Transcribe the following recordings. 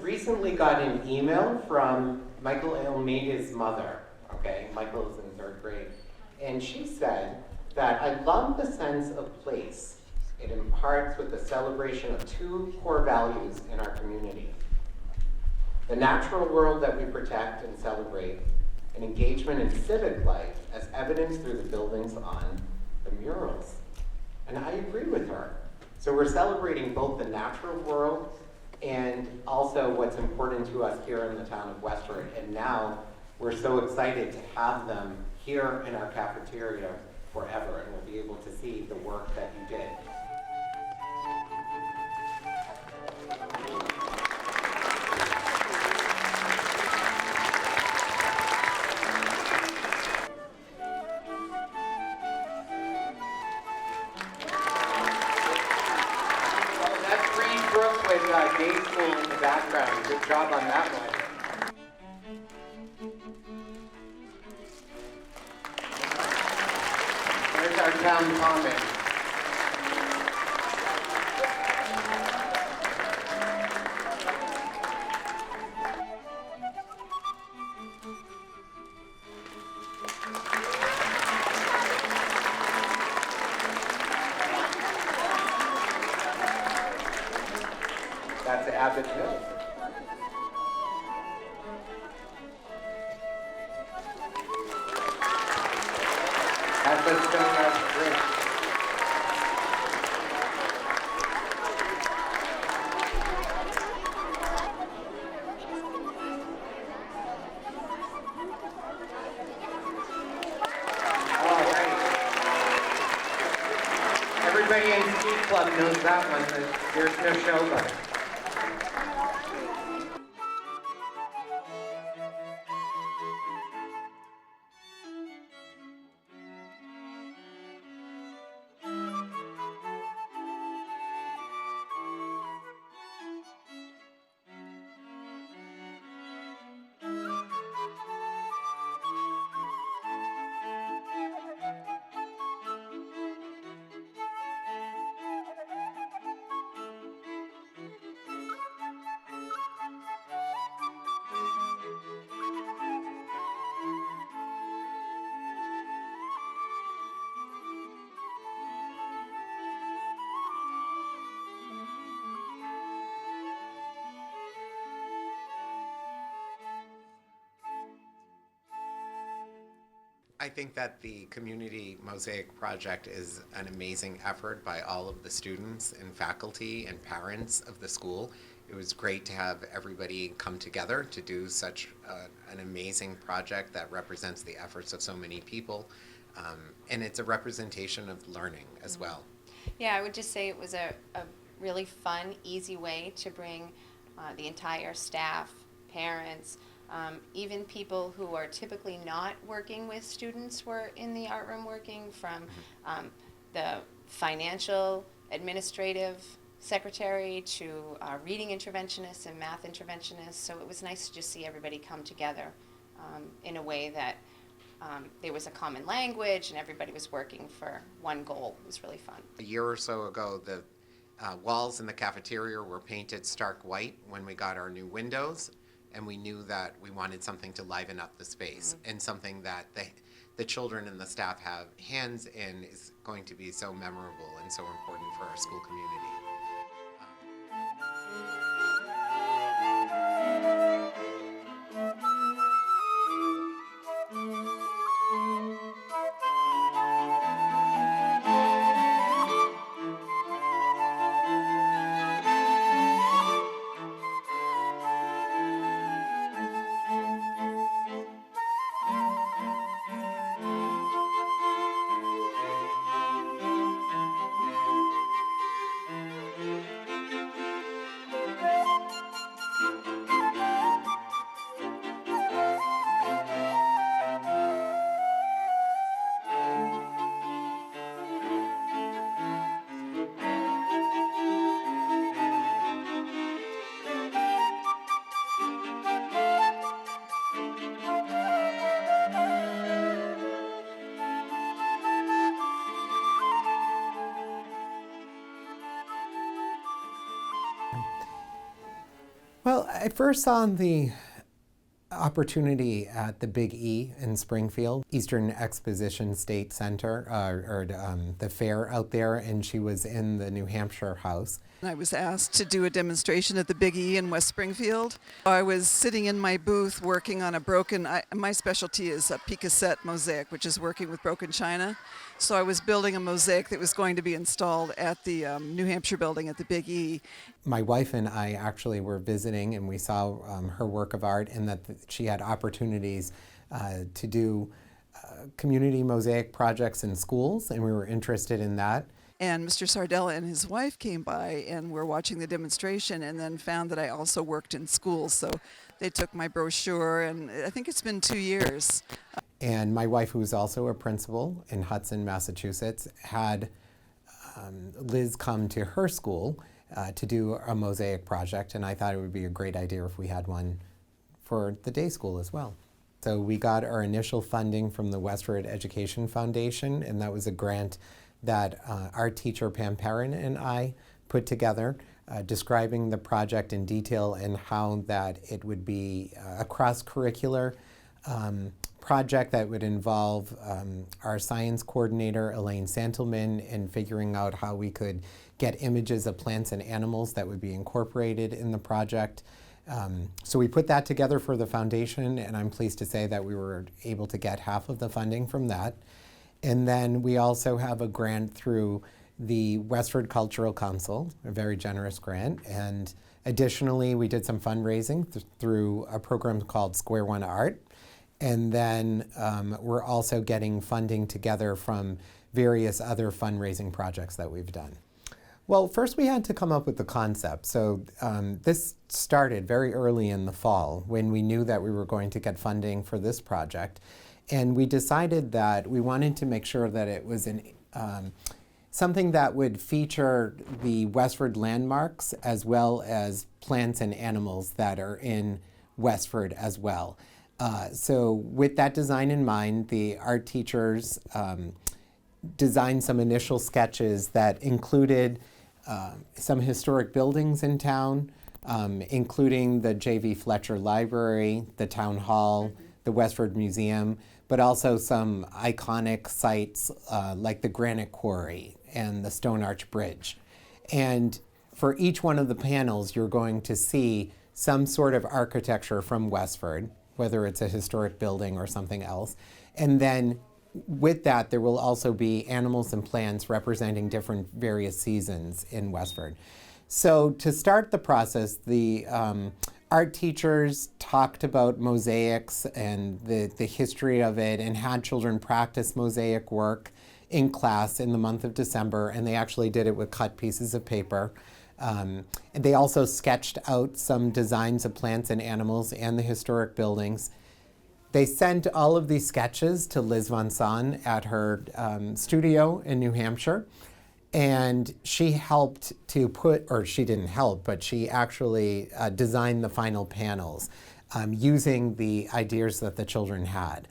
recently got an email from Michael Almeida's mother, okay? Michael is in 3rd grade. And she said that, "I love the sense of place it imparts with the celebration of 2 core values in our community. The natural world that we protect and celebrate, and engagement in civic life as evidenced through the buildings on the murals." And I agree with her. So we're celebrating both the natural world and also what's important to us here in the town of Westford. And now we're so excited to have them here in our cafeteria forever, and we'll be able to see the work that you did. Day school in the background. Good job on that one. There's our town common. That's Abbott Hill. That's a Stonehouse Bridge. All right. Everybody in Ski Club knows that one. There's no show but. I think that the Community Mosaic project is an amazing effort by all of the students and faculty and parents of the school. It was great to have everybody come together to do such an amazing project that represents the efforts of so many people. And it's a representation of learning as well. Yeah, I would just say it was a really fun, easy way to bring the entire staff, parents, even people who are typically not working with students were in the art room working, from the financial, administrative secretary to reading interventionists and math interventionists. So it was nice to just see everybody come together in a way that there was a common language and everybody was working for one goal. It was really fun. A year or so ago, the walls in the cafeteria were painted stark white when we got our new windows. And we knew that we wanted something to liven up the space, and something that the children and the staff have hands in is going to be so memorable and so important for our school community. Well, I first saw the opportunity at the Big E in Springfield, Eastern Exposition State Center, the fair out there, and she was in the New Hampshire house. I was asked to do a demonstration at the Big E in West Springfield. I was sitting in my booth working on my specialty is a Picassette mosaic, which is working with broken china. So I was building a mosaic that was going to be installed at the New Hampshire building at the Big E. My wife and I actually were visiting, and we saw her work of art, and that she had opportunities to do community mosaic projects in schools, and we were interested in that. And Mr. Sardella and his wife came by and were watching the demonstration, and then found that I also worked in schools. So they took my brochure, and I think it's been 2 years. And my wife, who's also a principal in Hudson, Massachusetts, had Liz come to her school to do a mosaic project, and I thought it would be a great idea if we had one for the day school as well. So we got our initial funding from the Westford Education Foundation, and that was a grant that our teacher Pam Perrin and I put together, describing the project in detail and how that it would be a cross-curricular project that would involve our science coordinator Elaine Santelman in figuring out how we could get images of plants and animals that would be incorporated in the project. So we put that together for the foundation, and I'm pleased to say that we were able to get half of the funding from that. And then we also have a grant through the Westford Cultural Council, a very generous grant. And additionally, we did some fundraising through a program called Square One Art. And then we're also getting funding together from various other fundraising projects that we've done. Well, first we had to come up with the concept. So this started very early in the fall when we knew that we were going to get funding for this project. And we decided that we wanted to make sure that it was something that would feature the Westford landmarks as well as plants and animals that are in Westford as well. So with that design in mind, the art teachers designed some initial sketches that included some historic buildings in town, including the J.V. Fletcher Library, the Town Hall, the Westford Museum, but also some iconic sites like the Granite Quarry and the Stone Arch Bridge. And for each one of the panels, you're going to see some sort of architecture from Westford, whether it's a historic building or something else. And then with that, there will also be animals and plants representing different various seasons in Westford. So to start the process, the art teachers talked about mosaics and the history of it and had children practice mosaic work in class in the month of December, and they actually did it with cut pieces of paper. And they also sketched out some designs of plants and animals and the historic buildings. They sent all of these sketches to Liz Von Son at her studio in New Hampshire. And she helped to she didn't help, but she actually designed the final panels using the ideas that the children had.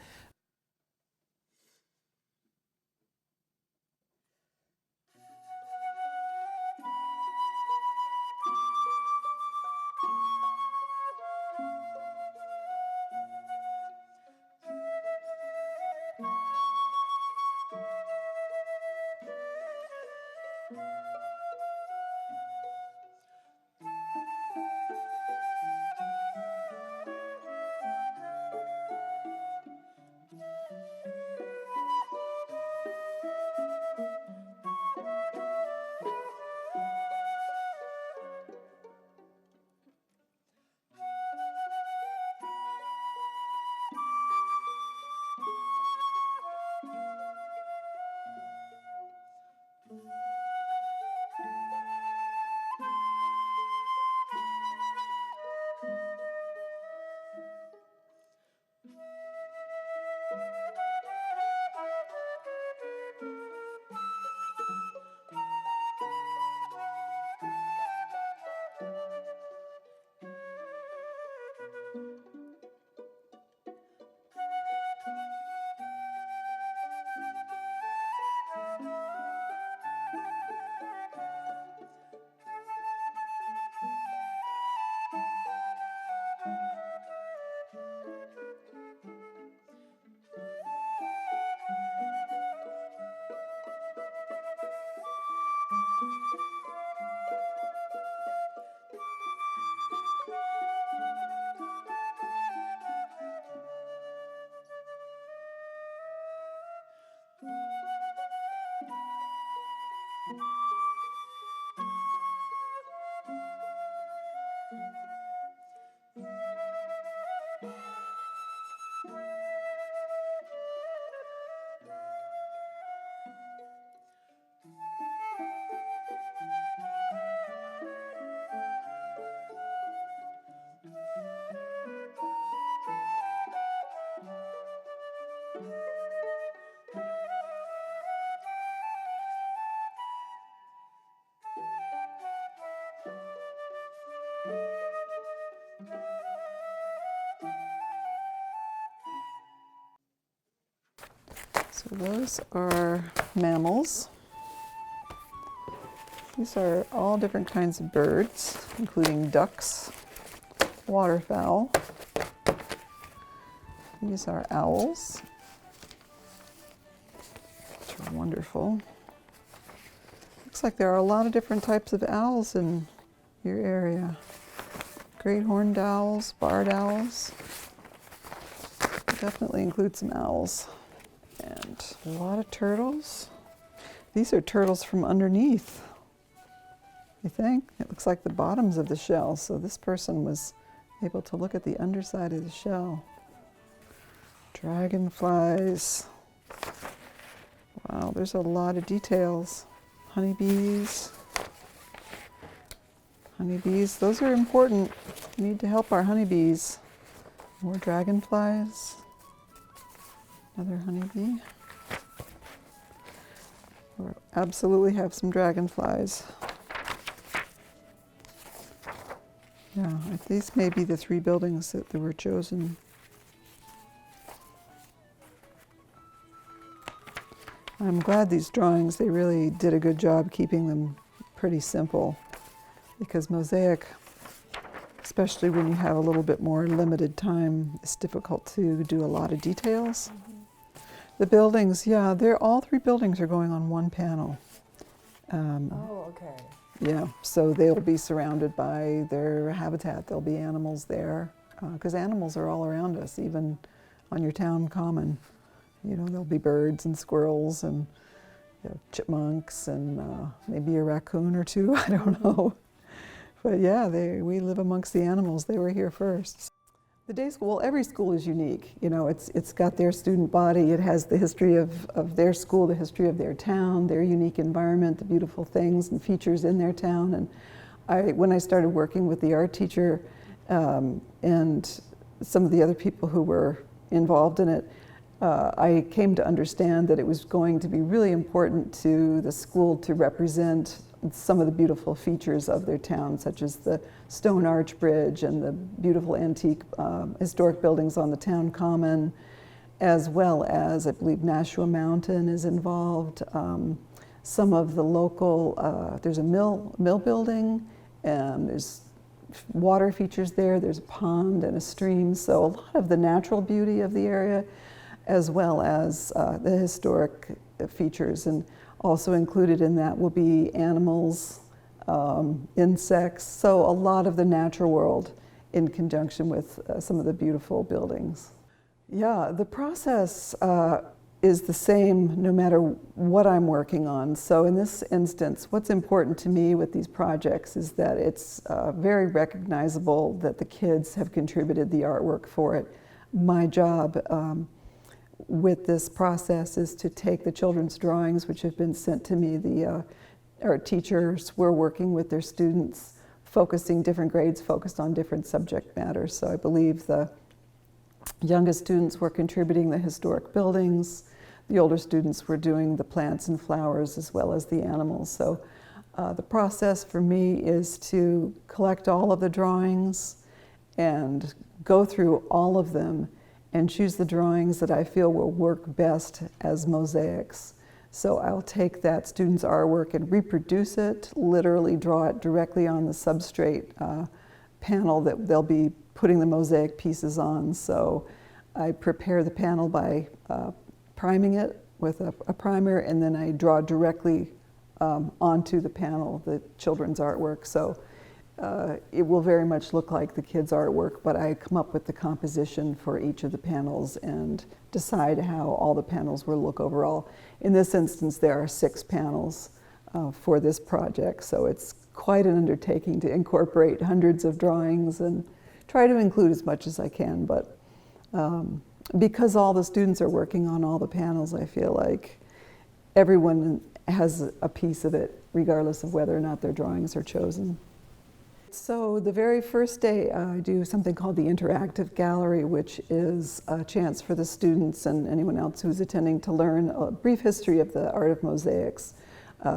So those are mammals. These are all different kinds of birds, including ducks, waterfowl. These are owls, which are wonderful. Looks like there are a lot of different types of owls in your area. Great horned owls, barred owls. Definitely include some owls. And a lot of turtles. These are turtles from underneath, I think. It looks like the bottoms of the shell, so this person was able to look at the underside of the shell. Dragonflies. Wow, there's a lot of details. Honeybees. Honeybees, those are important. We need to help our honeybees. More dragonflies. Another honeybee. We absolutely have some dragonflies. Yeah, these may be the 3 buildings that were chosen. I'm glad these drawings, they really did a good job keeping them pretty simple, because Mosaic, especially when you have a little bit more limited time, it's difficult to do a lot of details. The buildings, yeah, all 3 buildings are going on one panel. Oh, okay. Yeah, so they'll be surrounded by their habitat. There'll be animals there, because animals are all around us, even on your town common. You know, there'll be birds and squirrels and chipmunks and maybe a raccoon or 2, I don't know. But yeah, we live amongst the animals. They were here first. The day school, well, every school is unique. You know, it's got their student body. It has the history of their school, the history of their town, their unique environment, the beautiful things and features in their town. And when I started working with the art teacher and some of the other people who were involved in it, I came to understand that it was going to be really important to the school to represent some of the beautiful features of their town, such as the stone arch bridge and the beautiful antique historic buildings on the town common, as well as, I believe, Nashua Mountain is involved. Some of the local, there's a mill building, and there's water features there. There's a pond and a stream, so a lot of the natural beauty of the area, as well as the historic features. And also included in that will be animals, insects, so a lot of the natural world in conjunction with some of the beautiful buildings. Yeah, the process is the same no matter what I'm working on. So in this instance, what's important to me with these projects is that it's very recognizable that the kids have contributed the artwork for it. My job with this process is to take the children's drawings, which have been sent to me. Our teachers were working with their students, focusing different grades, focused on different subject matters. So I believe the youngest students were contributing the historic buildings. The older students were doing the plants and flowers as well as the animals. So the process for me is to collect all of the drawings and go through all of them and choose the drawings that I feel will work best as mosaics. So I'll take that student's artwork and reproduce it, literally draw it directly on the substrate panel that they'll be putting the mosaic pieces on. So I prepare the panel by priming it with a primer, and then I draw directly onto the panel the children's artwork. So it will very much look like the kids' artwork, but I come up with the composition for each of the panels and decide how all the panels will look overall. In this instance, there are 6 panels for this project, so it's quite an undertaking to incorporate hundreds of drawings and try to include as much as I can. But because all the students are working on all the panels, I feel like everyone has a piece of it, regardless of whether or not their drawings are chosen. So the very first day, I do something called the Interactive Gallery, which is a chance for the students and anyone else who's attending to learn a brief history of the art of mosaics.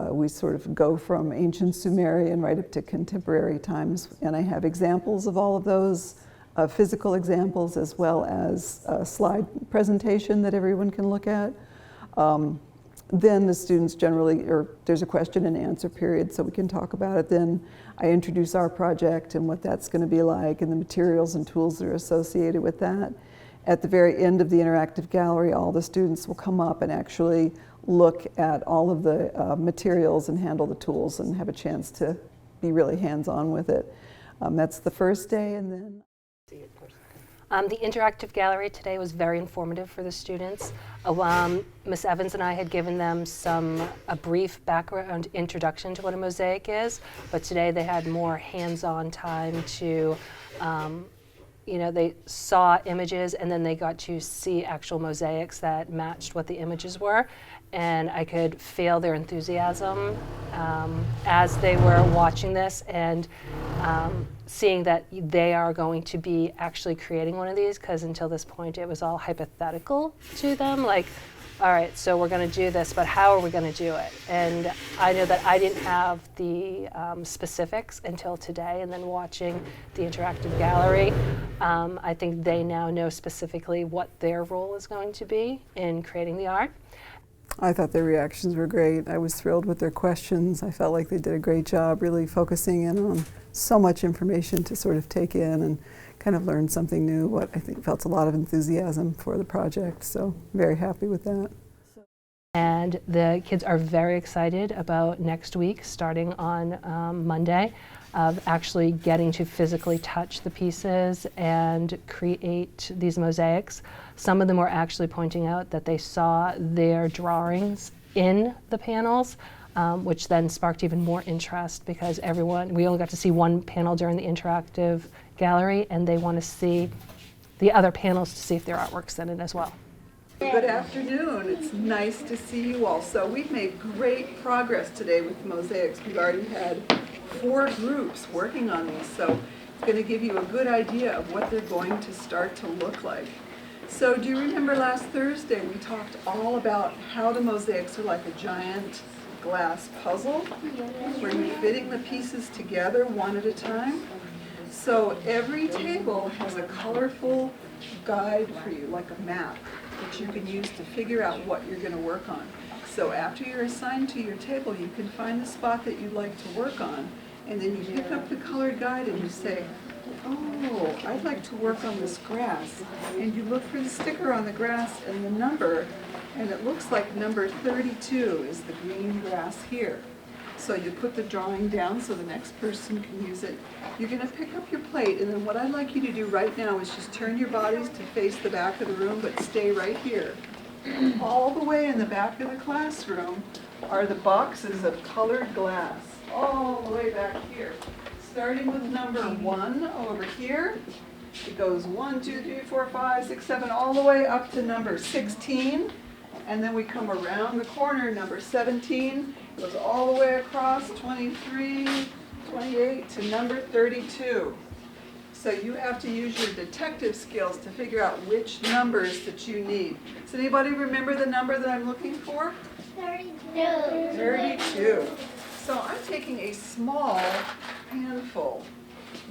We sort of go from ancient Sumerian right up to contemporary times, and I have examples of all of those, physical examples, as well as a slide presentation that everyone can look at. Then the students generally, or there's a question and answer period, so we can talk about it. Then I introduce our project and what that's going to be like and the materials and tools that are associated with that. At the very end of the interactive gallery, all the students will come up and actually look at all of the materials and handle the tools and have a chance to be really hands-on with it. That's the first day, and then the interactive gallery today was very informative for the students. Ms. Evans and I had given them a brief background introduction to what a mosaic is, but today they had more hands-on time to, they saw images and then they got to see actual mosaics that matched what the images were. And I could feel their enthusiasm as they were watching this and seeing that they are going to be actually creating one of these, because until this point it was all hypothetical to them, like, all right, so we're going to do this, but how are we going to do it? And I know that I didn't have the specifics until today, and then watching the interactive gallery, I think they now know specifically what their role is going to be in creating the art. I thought their reactions were great. I was thrilled with their questions. I felt like they did a great job really focusing in on so much information to sort of take in and kind of learn something new, what I think felt a lot of enthusiasm for the project. So very happy with that. And the kids are very excited about next week, starting on Monday, of actually getting to physically touch the pieces and create these mosaics. Some of them were actually pointing out that they saw their drawings in the panels, which then sparked even more interest, because we only got to see one panel during the interactive gallery, and they want to see the other panels to see if their artwork's in it as well. Good afternoon. It's nice to see you all. So we've made great progress today with mosaics. We've already had 4 groups working on these, so it's going to give you a good idea of what they're going to start to look like. So do you remember last Thursday we talked all about how the mosaics are like a giant glass puzzle where you're fitting the pieces together one at a time? So every table has a colorful guide for you, like a map, that you can use to figure out what you're going to work on. So after you're assigned to your table, you can find the spot that you'd like to work on, and then you pick up the colored guide and you say, oh, I'd like to work on this grass. And you look for the sticker on the grass and the number, and it looks like number 32 is the green grass here. So you put the drawing down so the next person can use it. You're going to pick up your plate, and then what I'd like you to do right now is just turn your bodies to face the back of the room, but stay right here. All the way in the back of the classroom are the boxes of colored glass, all the way back here. Starting with number 1 over here, it goes 1, 2, 3, 4, 5, 6, 7, all the way up to number 16. And then we come around the corner, number 17, goes all the way across, 23, 28 to number 32. So you have to use your detective skills to figure out which numbers that you need. Does anybody remember the number that I'm looking for? 32. 32. So I'm taking a small handful,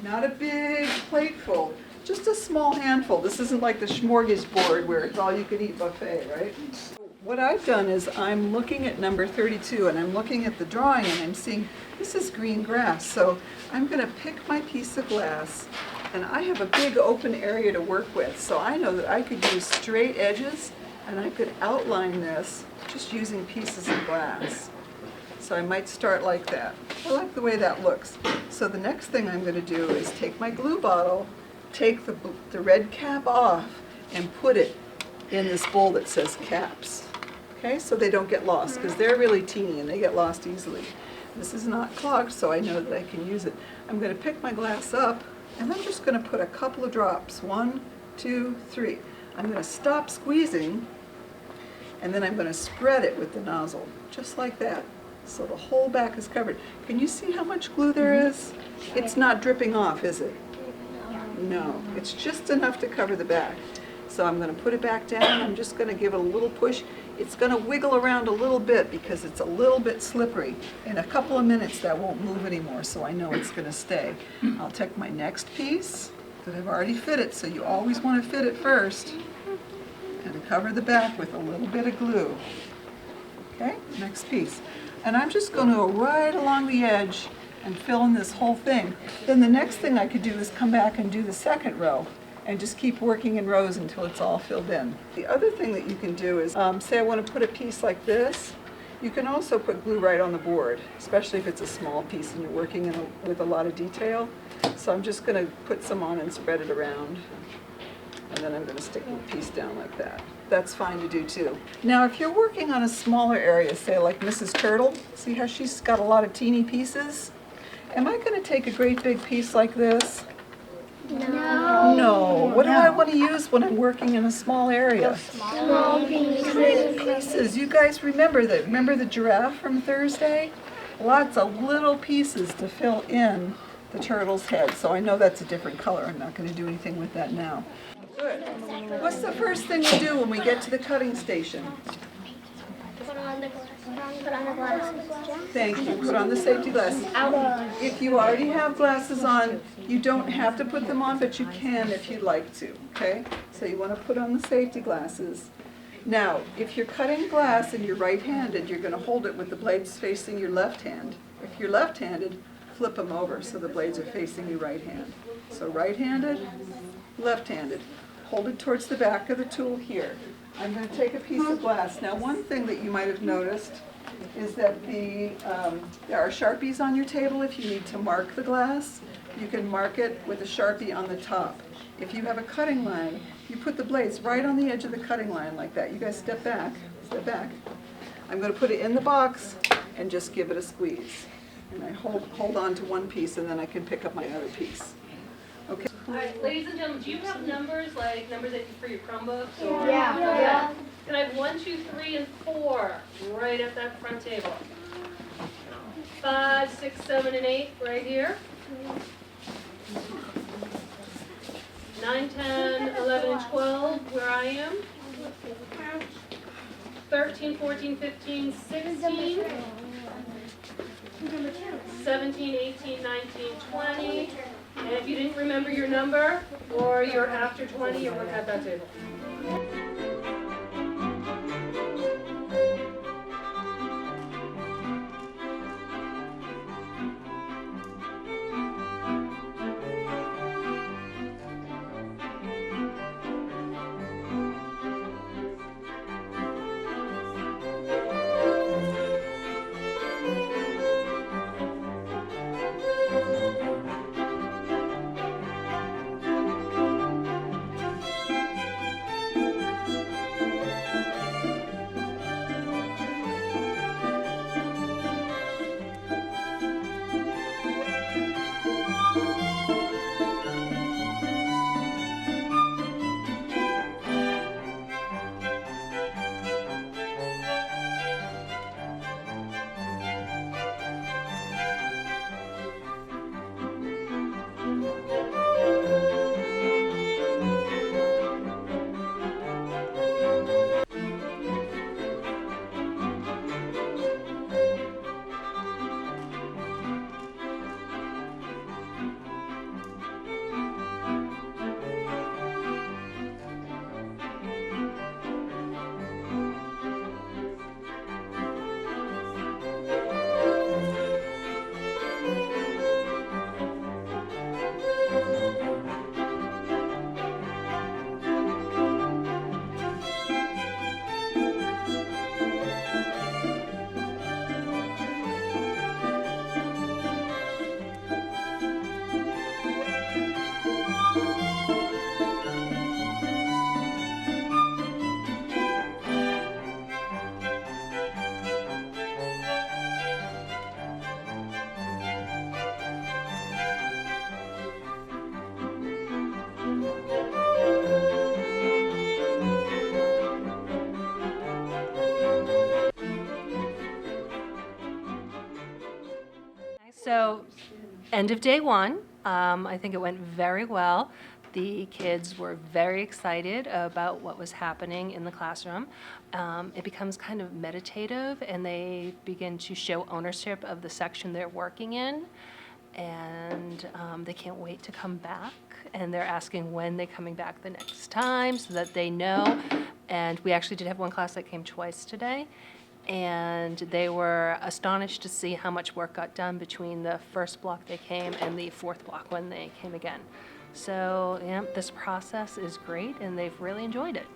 not a big plateful, just a small handful. This isn't like the smorgasbord where it's all you can eat buffet, right? What I've done is I'm looking at number 32 and I'm looking at the drawing and I'm seeing this is green grass. So I'm going to pick my piece of glass, and I have a big open area to work with. So I know that I could use straight edges and I could outline this just using pieces of glass. So I might start like that. I like the way that looks. So the next thing I'm going to do is take my glue bottle, take the red cap off, and put it in this bowl that says caps. Okay, so they don't get lost, because they're really teeny and they get lost easily. This is not clogged, so I know that I can use it. I'm going to pick my glass up, and I'm just going to put a couple of drops. 1, 2, 3. I'm going to stop squeezing, and then I'm going to spread it with the nozzle, just like that. So the whole back is covered. Can you see how much glue there is? It's not dripping off, is it? No, it's just enough to cover the back. So I'm going to put it back down. I'm just going to give it a little push. It's going to wiggle around a little bit because it's a little bit slippery. In a couple of minutes that won't move anymore, so I know it's going to stay. I'll take my next piece that I've already fitted, so you always want to fit it first, and cover the back with a little bit of glue. Okay, next piece. And I'm just going to go right along the edge and fill in this whole thing. Then the next thing I could do is come back and do the second row and just keep working in rows until it's all filled in. The other thing that you can do is, say I want to put a piece like this, you can also put glue right on the board, especially if it's a small piece and you're working with a lot of detail. So I'm just going to put some on and spread it around. And then I'm going to stick the piece down like that. That's fine to do too. Now if you're working on a smaller area, say like Mrs. Turtle, see how she's got a lot of teeny pieces? Am I going to take a great big piece like this? No. No. What do I want to use when I'm working in a small area? Small pieces. Tiny pieces. You guys remember that? Remember the giraffe from Thursday? Lots of little pieces to fill in the turtle's head. So I know that's a different color. I'm not going to do anything with that now. Good. What's the first thing we do when we get to the cutting station? Put on the glasses. Thank you. Put on the safety glasses. If you already have glasses on, you don't have to put them on, but you can if you'd like to, okay? So you want to put on the safety glasses. Now, if you're cutting glass and you're right-handed, you're going to hold it with the blades facing your left hand. If you're left-handed, flip them over so the blades are facing your right hand. So right-handed, left-handed. Hold it towards the back of the tool here. I'm going to take a piece of glass. Now, one thing that you might have noticed is that there are Sharpies on your table if you need to mark the glass. You can mark it with a Sharpie on the top. If you have a cutting line, you put the blades right on the edge of the cutting line like that. You guys step back, step back. I'm going to put it in the box and just give it a squeeze. And I hold on to one piece and then I can pick up my other piece. Okay. All right, ladies and gentlemen, do you have numbers, like numbers that for your Chromebooks? Or, Yeah. Can I have 1, 2, 3, and 4 right at that front table? 5, 6, 7, and 8 right here. 9, 10, 11, and 12 where I am. 13, 14, 15, 16. 17, 18, 19, 20. And if you didn't remember your number or you're after 20, you're at that table. So, end of day one. I think it went very well. The kids were very excited about what was happening in the classroom. It becomes kind of meditative, and they begin to show ownership of the section they're working in. And they can't wait to come back. And they're asking when they're coming back the next time so that they know. And we actually did have one class that came twice today. and they were astonished to see how much work got done between the first block they came and the fourth block when they came again. So, yeah, this process is great, and they've really enjoyed it.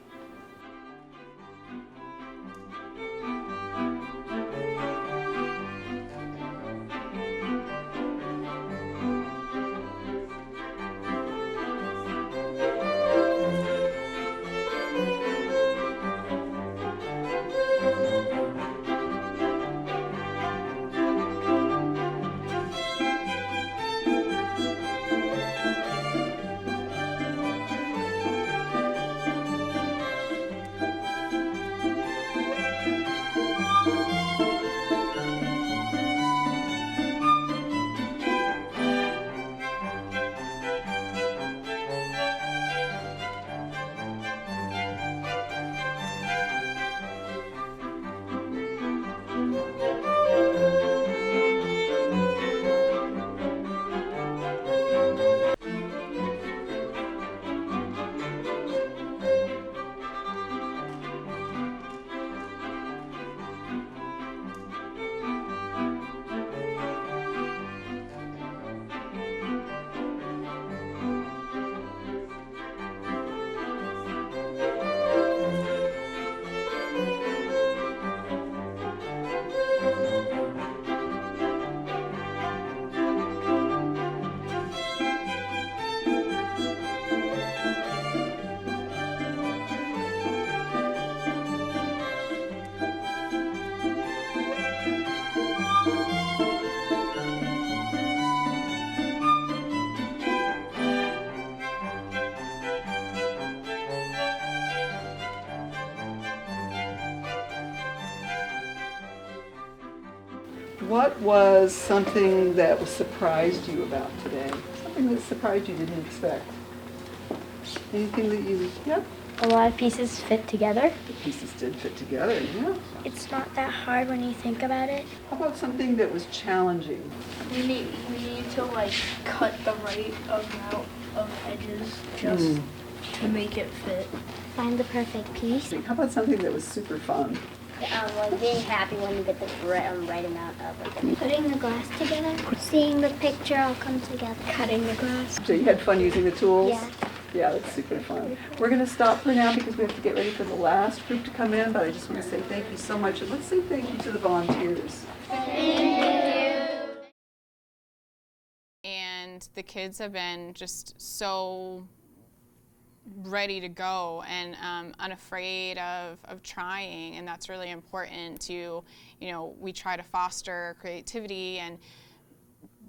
What was something that was surprised you about today? Something that surprised you didn't expect? Anything that you, yep, A lot of pieces fit together. the pieces did fit together, yeah. It's not that hard when you think about it. How about something that was challenging? We need to like cut the right amount of edges just to make it fit. Find the perfect piece. How about something that was super fun? Like being happy when you get the right amount of it. Putting the glass together. Seeing the picture all come together. Cutting the glass. So you had fun using the tools? Yeah. Yeah, that's super fun. We're going to stop for now because we have to get ready for the last group to come in, but I just want to say thank you so much. And let's say thank you to the volunteers. And the kids have been just so ready to go and unafraid of trying, and that's really important to, we try to foster creativity and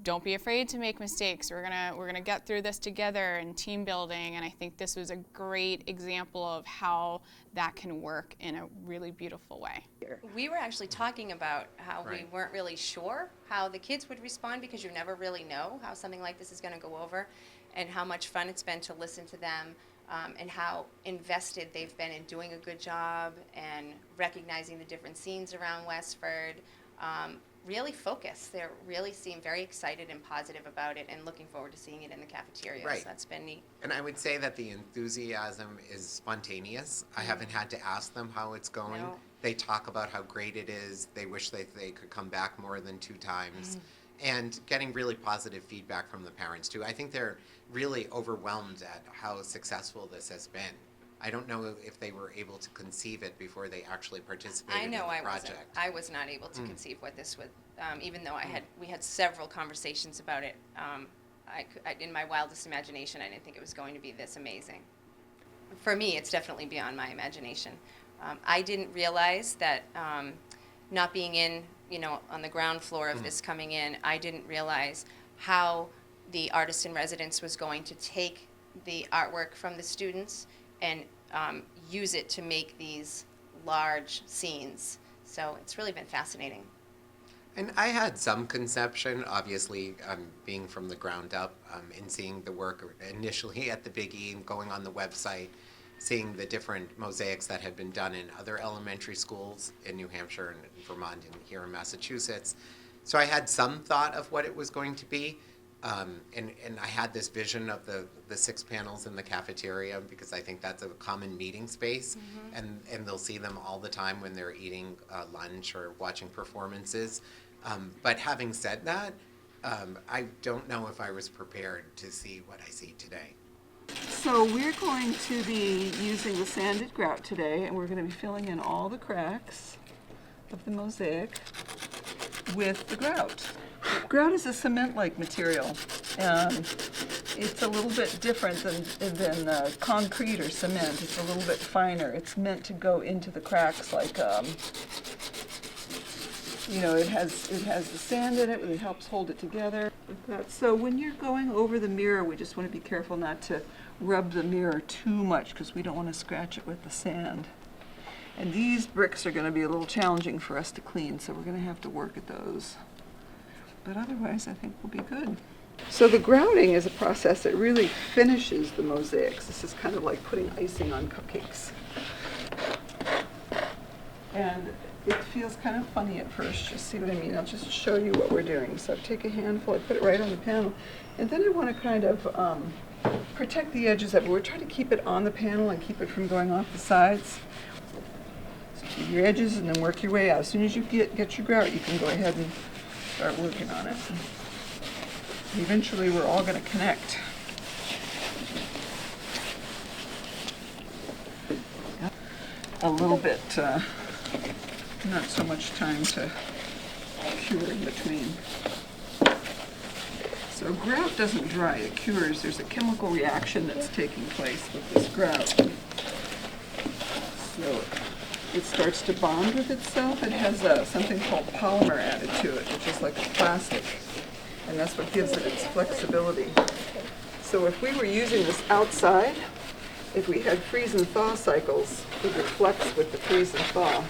don't be afraid to make mistakes. We're gonna get through this together, and team building, and I think this was a great example of how that can work in a really beautiful way. We were actually talking about how we Right. weren't really sure how the kids would respond, because you never really know how something like this is going to go over, and how much fun it's been to listen to them, and how invested they've been in doing a good job and recognizing the different scenes around Westford. Really focused. They really seem very excited and positive about it, and looking forward to seeing it in the cafeteria. Right. So that's been neat. And I would say that the enthusiasm is spontaneous. I haven't had to ask them how it's going. No. They talk about how great it is. They wish that they could come back more than 2 times. And getting really positive feedback from the parents too. I think they're really overwhelmed at how successful this has been. I don't know if they were able to conceive it before they actually participated I know in the I project. wasn't. I was not able to conceive what this would, even though we had several conversations about it. In my wildest imagination, I didn't think it was going to be this amazing. For me, it's definitely beyond my imagination. I didn't realize that, not being in, on the ground floor of this coming in, I didn't realize how the artist in residence was going to take the artwork from the students and use it to make these large scenes. So it's really been fascinating. And I had some conception, obviously, being from the ground up, and seeing the work initially at the Big E and going on the website, seeing the different mosaics that had been done in other elementary schools in New Hampshire and Vermont and here in Massachusetts. So I had some thought of what it was going to be, And I had this vision of the 6 panels in the cafeteria because I think that's a common meeting space, and they'll see them all the time when they're eating lunch or watching performances. But having said that, I don't know if I was prepared to see what I see today. So we're going to be using the sanded grout today, and we're going to be filling in all the cracks of the mosaic with the grout. Grout is a cement-like material. It's a little bit different than concrete or cement. It's a little bit finer. It's meant to go into the cracks like, you know, it has the sand in it. It helps hold it together. Like that. So when you're going over the mirror, we just want to be careful not to rub the mirror too much because we don't want to scratch it with the sand. And these bricks are going to be a little challenging for us to clean, so we're going to have to work at those. But otherwise, I think we'll be good. So the grouting is a process that really finishes the mosaics. This is kind of like putting icing on cupcakes. And it feels kind of funny at first, just see what I mean? I'll just show you what we're doing. So I take a handful, I put it right on the panel, and then I want to kind of protect the edges of it. We're trying to keep it on the panel and keep it from going off the sides. So keep your edges and then work your way out. As soon as you get your grout, you can go ahead and start working on it. Eventually, we're all going to connect. A little bit, not so much time to cure in between. So grout doesn't dry, it cures. There's a chemical reaction that's taking place with this grout. So it starts to bond with itself. It has something called polymer added to it, which is like a plastic. And that's what gives it its flexibility. So if we were using this outside, if we had freeze and thaw cycles, it would flex with the freeze and thaw.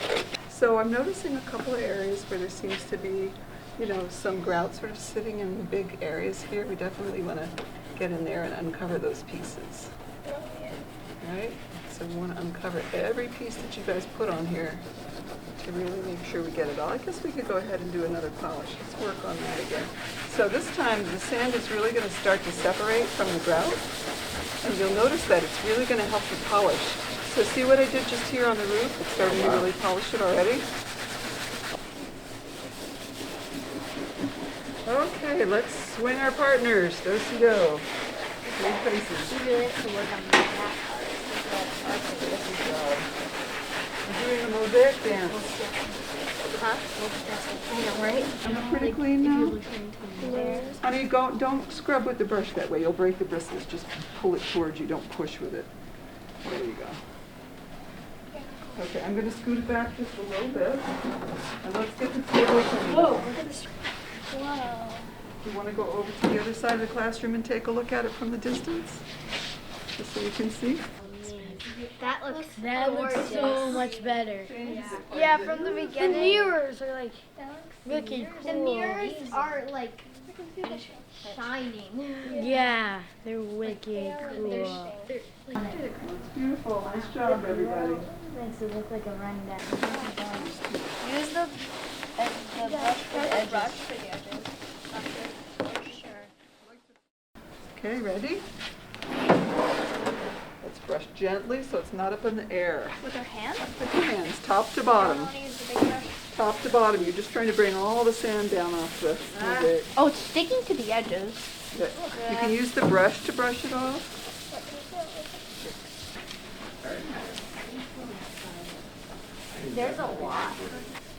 So I'm noticing a couple of areas where there seems to be, you know, some grout sort of sitting in the big areas here. We definitely want to get in there and uncover those pieces. Right? So we want to uncover every piece that you guys put on here to really make sure we get it all. I guess we could go ahead and do another polish. Let's work on that again. So this time the sand is really going to start to separate from the grout. And you'll notice that it's really going to help you polish. So see what I did just here on the roof? It's starting to really polish it already. Okay, let's swing our partners. Do-si-do. Three faces. You really have to work on that We're doing the mosaic dance. part. I know, right? Am I pretty clean now? Honey, don't scrub with the brush that way. You'll break the bristles. Just pull it towards you. Don't push with it. There you go. Okay, I'm going to scoot it back just a little bit. And let's get the table cleaned. Whoa, look at this. Whoa. You want to go over to the other side of the classroom and take a look at it from the distance? Just so you can see. That looks so much better. Yeah, from the beginning. The mirrors are like looking cool. The mirrors are like shining. Yeah, they're wicked cool. They're Beautiful. Nice job, everybody. makes it look like a rundown. Use the brush for the edges. Okay, ready? Let's brush gently so it's not up in the air. With our hands? With your hands, top to bottom. I want to use the big brush. Top to bottom. You're just trying to bring all the sand down off the mosaic. Oh, it's sticking to the edges. Good. You can use the brush to brush it off. There's a lot.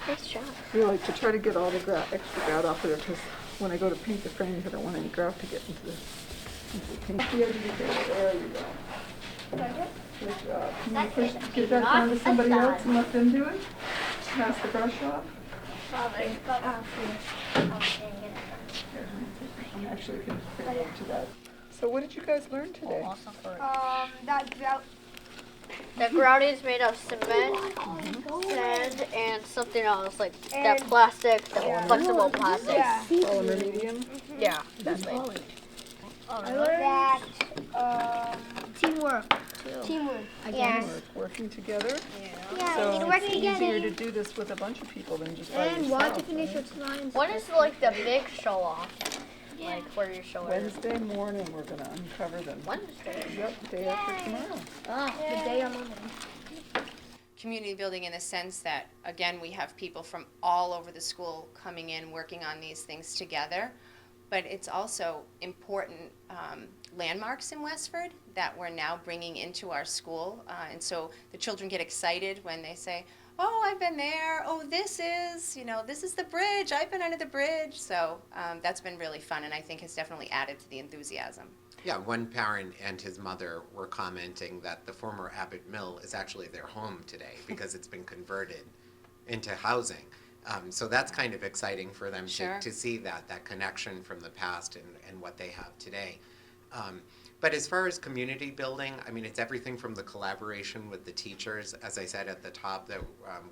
Nice job. We like to try to get all the extra grout off of there because when I go to paint the frames, I don't want any grout to get into the paint. The edge of the paper. There you go. Good job. Can you push, give that down to somebody else and let them do it? Pass the brush off. I'm actually going to bring it up to that. So what did you guys learn today? That grout is made of cement, sand, and something else, like that plastic, that flexible plastic. Polymer medium? Yeah, that's it. I learned that teamwork. Teamwork. Yeah. Working together? Yeah, So we need to work it's easier together. to do this with a bunch of people than just by And yourself. watch to finish its lines. When is like the big show off? like where your shoulders. Wednesday morning, we're going to uncover them. Wednesday. Yep, day after tomorrow. Oh, the day I'm on. Community building in the sense that, again, we have people from all over the school coming in, working on these things together. But it's also important landmarks in Westford that we're now bringing into our school. And so the children get excited when they say, oh, I've been there. Oh, this is the bridge. I've been under the bridge. So that's been really fun, and I think has definitely added to the enthusiasm. Yeah, one parent and his mother were commenting that the former Abbott Mill is actually their home today because it's been converted into housing. So that's kind of exciting for them Sure. to see that connection from the past and what they have today. But as far as community building, I mean, it's everything from the collaboration with the teachers. As I said at the top, that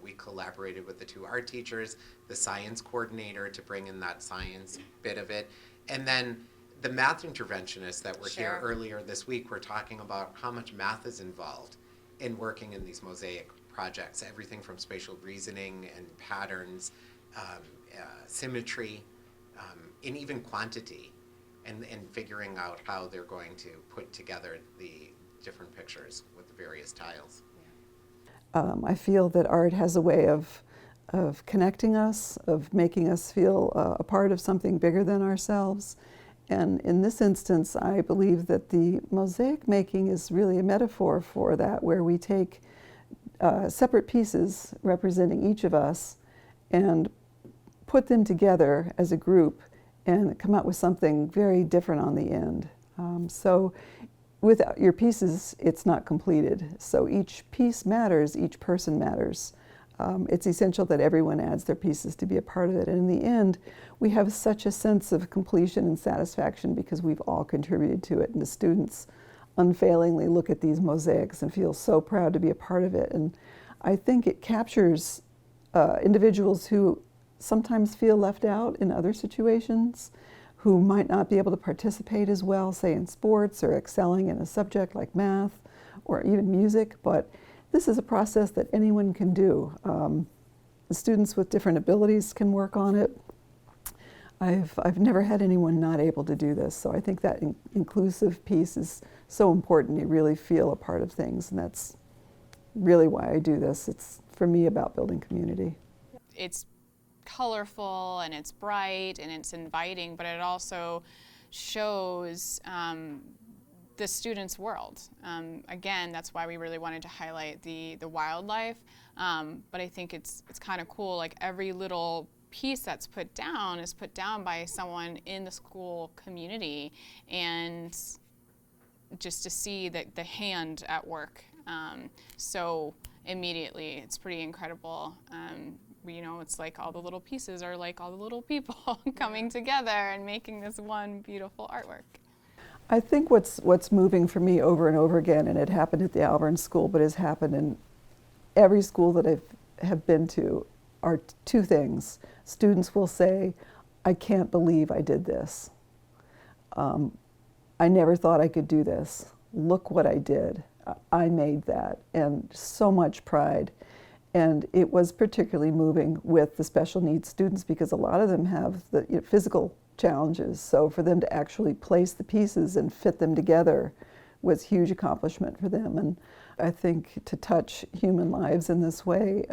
we collaborated with the 2 art teachers, the science coordinator to bring in that science bit of it, and then the math interventionists that were here Sure. earlier this week were talking about how much math is involved in working in these Mosaic projects, everything from spatial reasoning and patterns, symmetry, and even quantity, and figuring out how they're going to put together the different pictures with the various tiles. I feel that art has a way of connecting us, of making us feel a part of something bigger than ourselves. And in this instance, I believe that the mosaic making is really a metaphor for that, where we take separate pieces representing each of us and put them together as a group and come out with something very different on the end. So without your pieces, it's not completed. So each piece matters, each person matters. It's essential that everyone adds their pieces to be a part of it. And in the end, we have such a sense of completion and satisfaction because we've all contributed to it. And the students unfailingly look at these mosaics and feel so proud to be a part of it. And I think it captures individuals who sometimes feel left out in other situations, who might not be able to participate as well, say in sports or excelling in a subject like math or even music. But this is a process that anyone can do. The students with different abilities can work on it. I've never had anyone not able to do this, so I think that inclusive piece is so important. You really feel a part of things, and that's really why I do this. It's, for me, about building community. It's colorful and it's bright and it's inviting, but it also shows the students' world. Again, that's why we really wanted to highlight the wildlife, but I think it's kind of cool, like every little piece that's put down is put down by someone in the school community, and just to see the hand at work so immediately, it's pretty incredible. It's like all the little pieces are like all the little people coming together and making this one beautiful artwork. I think what's moving for me over and over again, and it happened at the Alburn School, but has happened in every school that I have been to, are 2 things. Students will say, I can't believe I did this. I never thought I could do this. Look what I did. I made that. And so much pride. And it was particularly moving with the special needs students because a lot of them have the physical challenges. So for them to actually place the pieces and fit them together was a huge accomplishment for them. And I think to touch human lives in this way,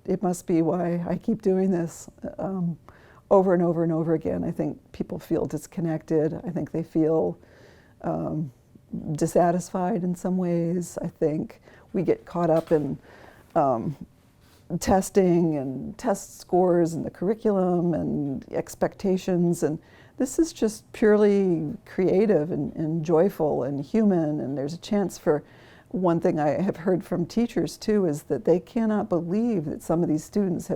it must be why I keep doing this over and over and over again. I think people feel disconnected. I think they feel dissatisfied in some ways. I think we get caught up in testing and test scores and the curriculum and expectations, and this is just purely creative and joyful and human. And there's a chance for, one thing I have heard from teachers too is that they cannot believe that some of these students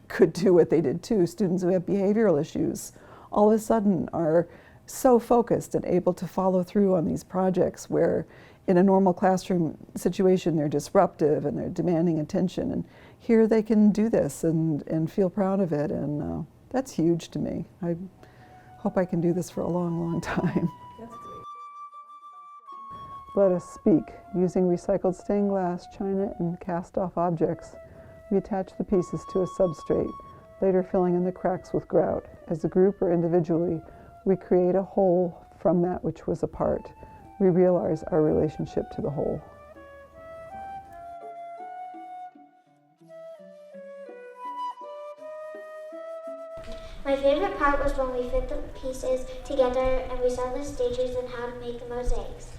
could do what they did too. Students who have behavioral issues all of a sudden are so focused and able to follow through on these projects where in a normal classroom situation they're disruptive and they're demanding attention, and here they can do this and feel proud of it, and that's huge to me. I hope I can do this for a long, long time. Let us speak. Using recycled stained glass, china, and cast-off objects, we attach the pieces to a substrate, later filling in the cracks with grout. As a group or individually, We create a whole from that which was a part. We realize our relationship to the whole. My favorite part was when we fit the pieces together and we saw the stages and how to make the mosaics.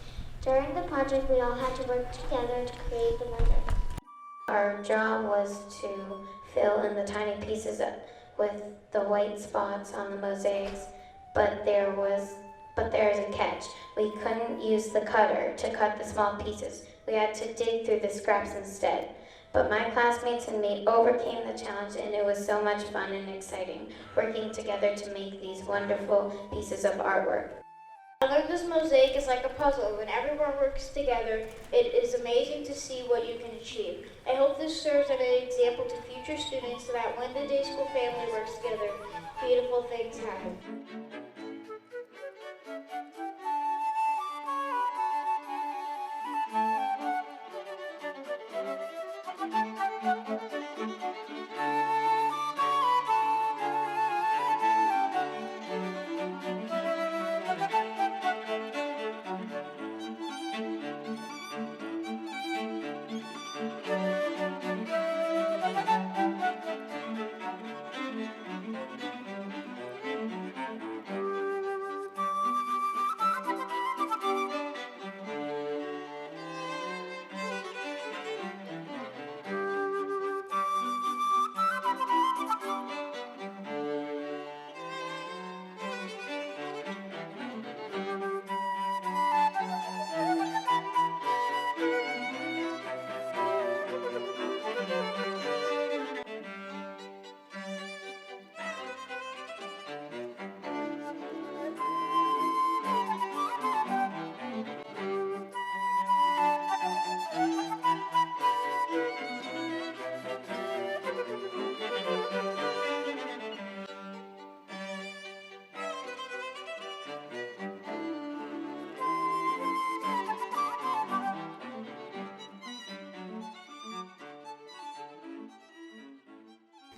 During the project, we all had to work together to create the mosaic. Our job was to fill in the tiny pieces with the white spots on the mosaics, but there's a catch. We couldn't use the cutter to cut the small pieces. We had to dig through the scraps instead. But my classmates and me overcame the challenge, and it was so much fun and exciting working together to make these wonderful pieces of artwork. I learned this mosaic is like a puzzle. When everyone works together, it is amazing to see what you can achieve. I hope this serves as an example to future students so that when the day school family works together, beautiful things happen.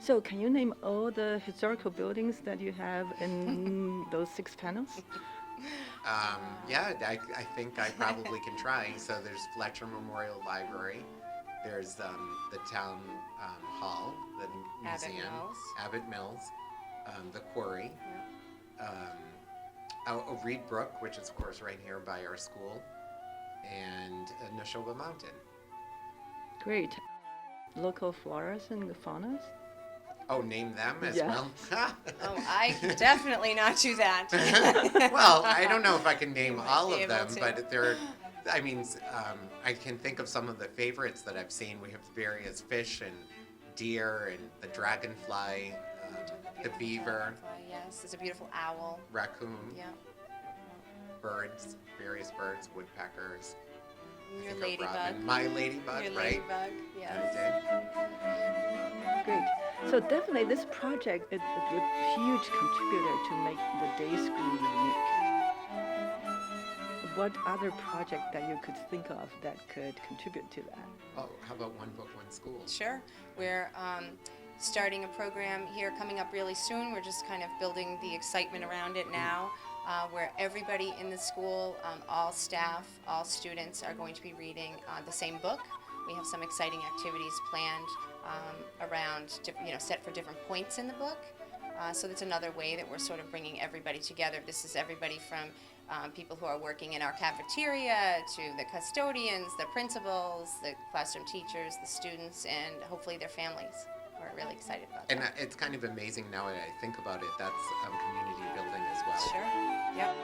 So can you name all the historical buildings that you have in those 6 panels? Yeah, I think I probably can try. So there's Fletcher Memorial Library. There's the town hall, the museum, Abbott Mills, the quarry, Reed Brook, which is of course right here by our school, and Neshoba Mountain. Great. Local floras and faunas? Oh, name them as Yeah. well? Oh, I can definitely not do that. Well, I don't know if I can name all be of them, able to. but there, I mean, I can think of some of the favorites that I've seen. We have various fish and deer and the dragonfly, the beaver, Yes, there's a beautiful owl. raccoon, Yeah. birds, various birds, woodpeckers. I Your think of ladybug. robin. My ladybug, Your right? ladybug, I yes. did. Great. So definitely this project is a huge contributor to make the day school unique. What other project that you could think of that could contribute to that? Oh, how about One Book, One School? Sure. We're starting a program here coming up really soon. We're just kind of building the excitement around it now, where everybody in the school, all staff, all students are going to be reading the same book. We have some exciting activities planned around, set for different points in the book. So that's another way that we're sort of bringing everybody together. This is everybody from people who are working in our cafeteria to the custodians, the principals, the classroom teachers, the students, and hopefully their families. We're really excited about that. And it's kind of amazing now that I think about it. That's community building as well. Sure. Yep.